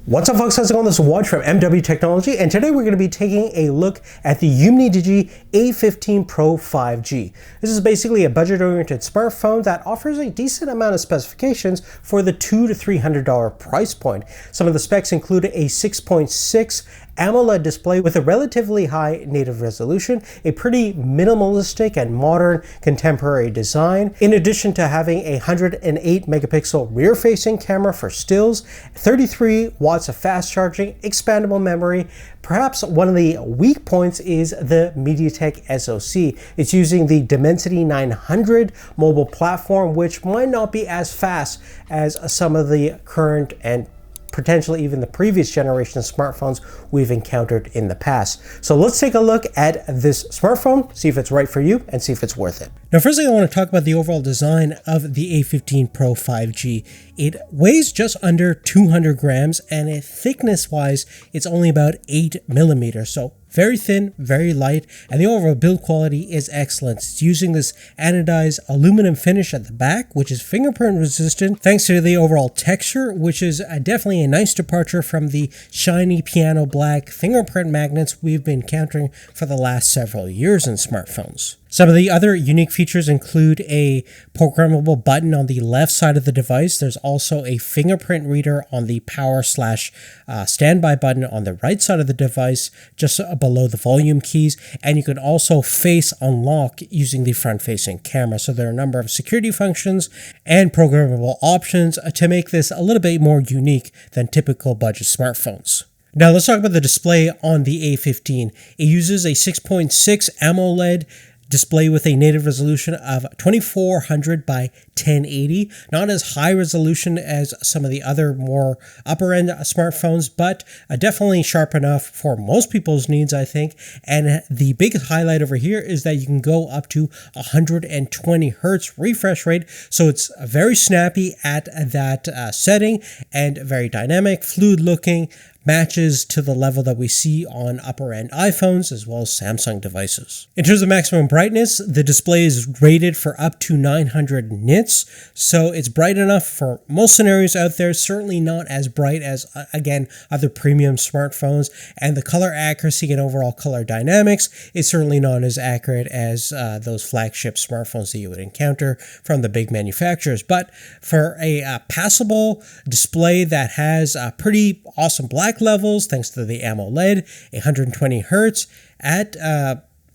What's up folks, how's it going? This is Waj from MW Technology, and today we're going to be taking a look at the UMIDIGI A15 Pro 5G. This is basically a budget-oriented smartphone that offers a decent amount of specifications for the $200 to $300 price point. Some of the specs include a 6.6 AMOLED display with a relatively high native resolution, a pretty minimalistic and modern contemporary design, in addition to having a 108 megapixel rear-facing camera for stills, 33 watts of fast charging, expandable memory. Perhaps one of the weak points is the MediaTek SoC. It's using the Dimensity 900 mobile platform, which might not be as fast as some of the current and potentially even the previous generation of smartphones we've encountered in the past. So let's take a look at this smartphone, see if it's right for you, and see if it's worth it. Now, first thing I want to talk about the overall design of the A15 Pro 5G. It weighs just under 200 grams, and thickness-wise, it's only about 8 millimeters. So very thin, very light, and the overall build quality is excellent. It's using this anodized aluminum finish at the back, which is fingerprint resistant, thanks to the overall texture, which is definitely a nice departure from the shiny piano black fingerprint magnets we've been encountering for the last several years in smartphones. Some of the other unique features include a programmable button on the left side of the device. There's also a fingerprint reader on the power/standby button on the right side of the device, just below the volume keys. And you can also face unlock using the front-facing camera. So there are a number of security functions and programmable options to make this a little bit more unique than typical budget smartphones. Now let's talk about the display on the A15. It uses a 6.6 AMOLED display with a native resolution of 2400 by 1080. Not as high resolution as some of the other more upper end smartphones, but definitely sharp enough for most people's needs, I think. And the big highlight over here is that you can go up to 120 hertz refresh rate. So it's very snappy at that setting and very dynamic, fluid looking, matches to the level that we see on upper-end iPhones as well as Samsung devices. In terms of maximum brightness, the display is rated for up to 900 nits, so it's bright enough for most scenarios out there, certainly not as bright as, again, other premium smartphones, and the color accuracy and overall color dynamics is certainly not as accurate as those flagship smartphones that you would encounter from the big manufacturers. But for a passable display that has pretty awesome black levels thanks to the AMOLED, 120 hertz at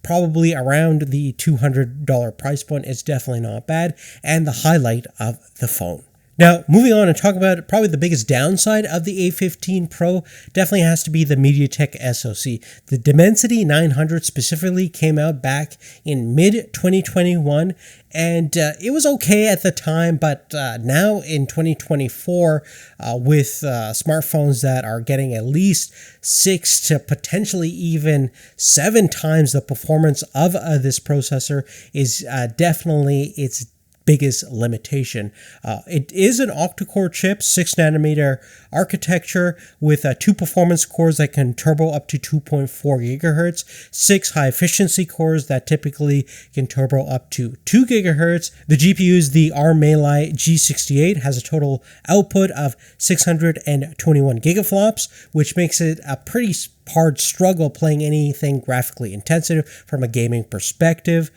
probably around the $200 price point is definitely not bad, and the highlight of the phone. Now, moving on and talk about probably the biggest downside of the A15 Pro definitely has to be the MediaTek SoC. The Dimensity 900 specifically came out back in mid-2021, and it was okay at the time, but now in 2024, with smartphones that are getting at least 6 to potentially even 7 times the performance of this processor is definitely its biggest limitation. It is an octa-core chip, 6 nanometer architecture with 2 performance cores that can turbo up to 2.4 gigahertz, 6 high efficiency cores that typically can turbo up to 2 gigahertz. The GPU is the ARM Melee G68, has a total output of 621 gigaflops, which makes it a pretty hard struggle playing anything graphically intensive from a gaming perspective,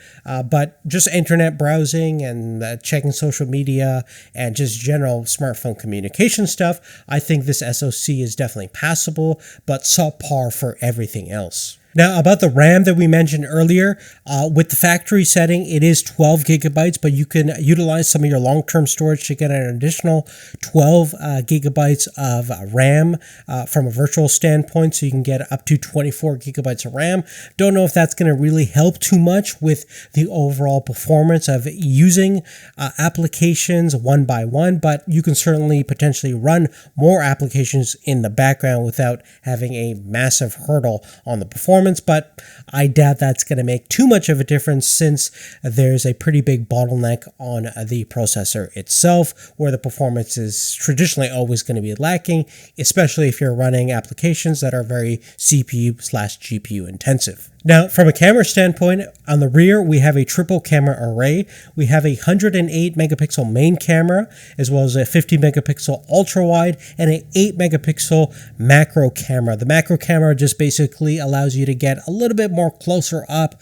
but just internet browsing and checking social media and just general smartphone communication stuff, I think this SoC is definitely passable, but subpar for everything else. Now, about the RAM that we mentioned earlier, with the factory setting, it is 12 gigabytes, but you can utilize some of your long-term storage to get an additional 12 gigabytes of RAM from a virtual standpoint, so you can get up to 24 gigabytes of RAM. Don't know if that's going to really help too much with the overall performance of using applications one by one, but you can certainly potentially run more applications in the background without having a massive hurdle on the performance. But I doubt that's going to make too much of a difference since there's a pretty big bottleneck on the processor itself, where the performance is traditionally always going to be lacking, especially if you're running applications that are very CPU/GPU intensive. Now, from a camera standpoint, on the rear, we have a triple camera array. We have a 108 megapixel main camera, as well as a 50 megapixel ultra wide and an 8 megapixel macro camera. The macro camera just basically allows you to get a little bit more closer up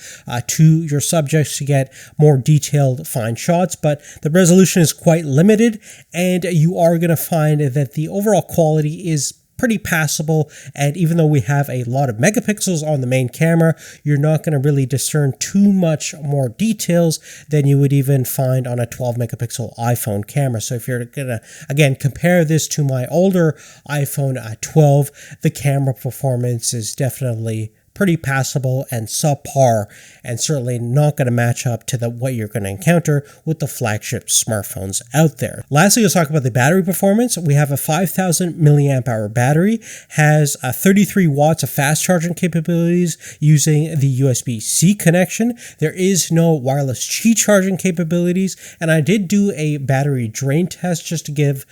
to your subjects to get more detailed fine shots, but the resolution is quite limited, and you are going to find that the overall quality is pretty passable. And even though we have a lot of megapixels on the main camera, you're not going to really discern too much more details than you would even find on a 12 megapixel iPhone camera. So if you're going to, again, compare this to my older iPhone 12, the camera performance is definitely pretty passable and subpar, and certainly not going to match up to what you're going to encounter with the flagship smartphones out there. Lastly, let's talk about the battery performance. We have a 5,000 milliamp hour battery, has 33 watts of fast charging capabilities using the USB-C connection. There is no wireless Qi charging capabilities, and I did do a battery drain test just to give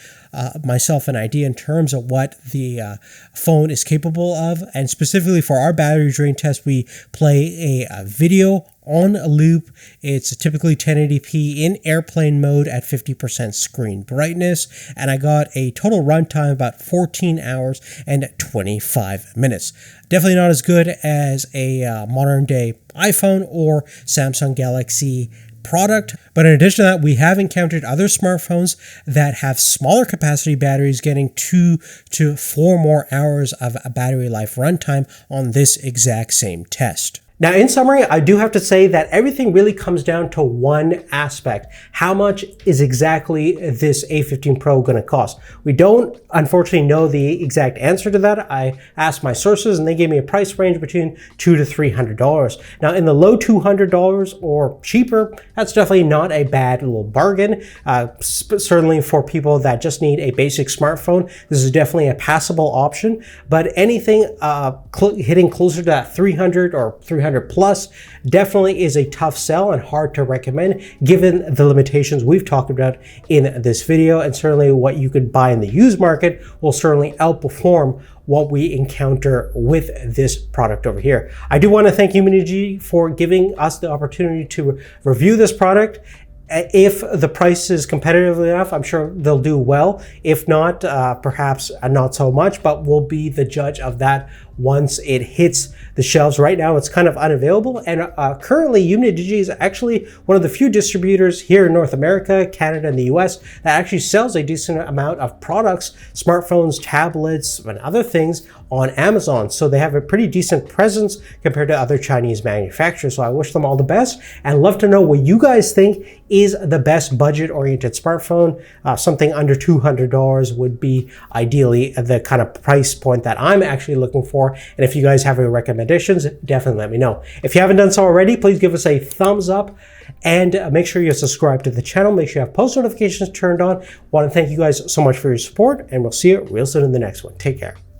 myself an idea in terms of what the phone is capable of. And specifically for our battery drain test, we play a video on a loop. It's typically 1080p in airplane mode at 50% screen brightness, and I got a total runtime about 14 hours and 25 minutes. Definitely not as good as a modern day iPhone or Samsung Galaxy product, but in addition to that, we have encountered other smartphones that have smaller capacity batteries getting 2 to 4 more hours of a battery life runtime on this exact same test. Now, in summary, I do have to say that everything really comes down to one aspect. How much is exactly this A15 Pro going to cost? We don't, unfortunately, know the exact answer to that. I asked my sources and they gave me a price range between $200 to $300. Now, in the low $200 or cheaper, that's definitely not a bad little bargain. Certainly for people that just need a basic smartphone, this is definitely a passable option. But anything hitting closer to that 300 or 300 plus definitely is a tough sell and hard to recommend given the limitations we've talked about in this video, and certainly what you could buy in the used market will certainly outperform what we encounter with this product over here. I do want to thank UMIDIG for giving us the opportunity to review this product. If the price is competitive enough, I'm sure they'll do well. If not, perhaps not so much, but we'll be the judge of that once it hits the shelves. Right now, it's kind of unavailable. And currently, UMIDIG is actually one of the few distributors here in North America, Canada, and the US that actually sells a decent amount of products, smartphones, tablets, and other things on Amazon. So they have a pretty decent presence compared to other Chinese manufacturers. So I wish them all the best and love to know what you guys think is the best budget-oriented smartphone. Something under $200 would be ideally the kind of price point that I'm actually looking for. And if you guys have any recommendations, definitely let me know. If you haven't done so already, please give us a thumbs up and make sure you subscribe to the channel. Make sure you have post notifications turned on. Want to thank you guys so much for your support, and we'll see you real soon in the next one. Take care.